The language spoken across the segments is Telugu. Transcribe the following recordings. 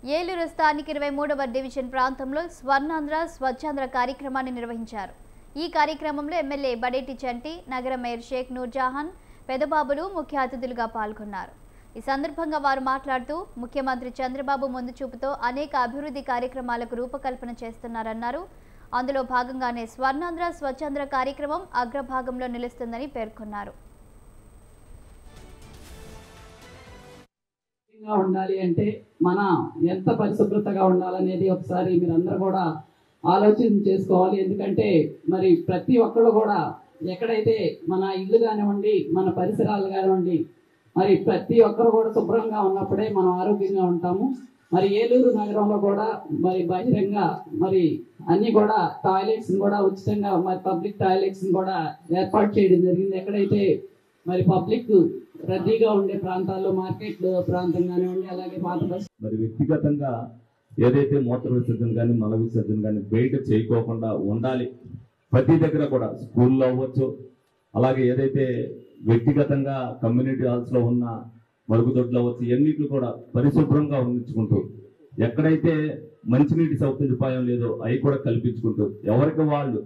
ఏలూరు స్థానిక 23వ డివిజన్ ప్రాంతంలో స్వర్ణాంధ్ర స్వచ్ఛాంధ్ర కార్యక్రమాన్ని నిర్వహించారు. ఈ కార్యక్రమంలో ఎమ్మెల్యే బడేటి చంటి, నగర మేయర్ షేక్ నూర్జహాన్, పెదబాబులు ముఖ్య అతిథులుగా పాల్గొన్నారు. ఈ సందర్భంగా వారు మాట్లాడుతూ ముఖ్యమంత్రి చంద్రబాబు ముందు చూపుతో అనేక అభివృద్ధి కార్యక్రమాలకు రూపకల్పన చేస్తున్నారన్నారు. అందులో భాగంగానే స్వర్ణాంధ్ర స్వచ్ఛాంధ్ర కార్యక్రమం అగ్రభాగంలో నిలుస్తుందని పేర్కొన్నారు. ఉండాలి అంటే మన ఎంత పరిశుభ్రతగా ఉండాలనేది ఒకసారి మీరందరూ కూడా ఆలోచన చేసుకోవాలి. ఎందుకంటే మరి ప్రతి ఒక్కళ్ళు కూడా ఎక్కడైతే మన ఇల్లు కానివ్వండి, మన పరిసరాలు కానివ్వండి, మరి ప్రతి ఒక్కరు కూడా శుభ్రంగా ఉన్నప్పుడే మనం ఆరోగ్యంగా ఉంటాము. మరి ఏలూరు నగరంలో కూడా మరి బహిరంగ మరి అన్ని కూడా టాయిలెట్స్ కూడా ఉచితంగా మరి పబ్లిక్ టాయిలెట్స్ కూడా ఏర్పాటు చేయడం జరిగింది. ఎక్కడైతే మరి పబ్లిక్ రద్దీగా ఉండే ప్రాంతాల్లో, మార్కెట్ ప్రాంతం కానివ్వండి, అలాగే పాత బస్. మరి వ్యక్తిగతంగా ఏదైతే మూత్ర విసర్జన కానీ మల విసర్జన కానీ బయట చేయకోకుండా ఉండాలి. ప్రతి దగ్గర కూడా స్కూల్లో అవ్వచ్చు, అలాగే ఏదైతే వ్యక్తిగతంగా కమ్యూనిటీ హాల్స్లో ఉన్న మరుగుదొడ్లు అవ్వచ్చు, ఎన్నిట్లు కూడా పరిశుభ్రంగా ఉంచుకుంటూ, ఎక్కడైతే మంచినీటి సదుపాయం లేదో అవి కూడా కల్పించుకుంటూ ఎవరికి వాళ్ళు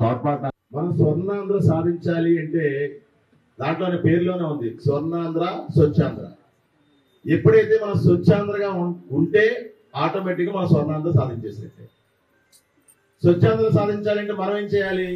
తోడ్పాటు. మనం స్వర్ణాంధ్ర సాధించాలి అంటే దాంట్లోనే పేరులోనే ఉంది స్వర్ణాంధ్ర స్వచ్ఛాంధ్ర. ఎప్పుడైతే మనం స్వచ్ఛాంధ్రగా ఉంటే ఆటోమేటిక్గా మనం స్వర్ణాంధ్ర సాధించేసినట్టే. స్వచ్ఛాంధ్ర సాధించాలంటే మనం ఏం చేయాలి?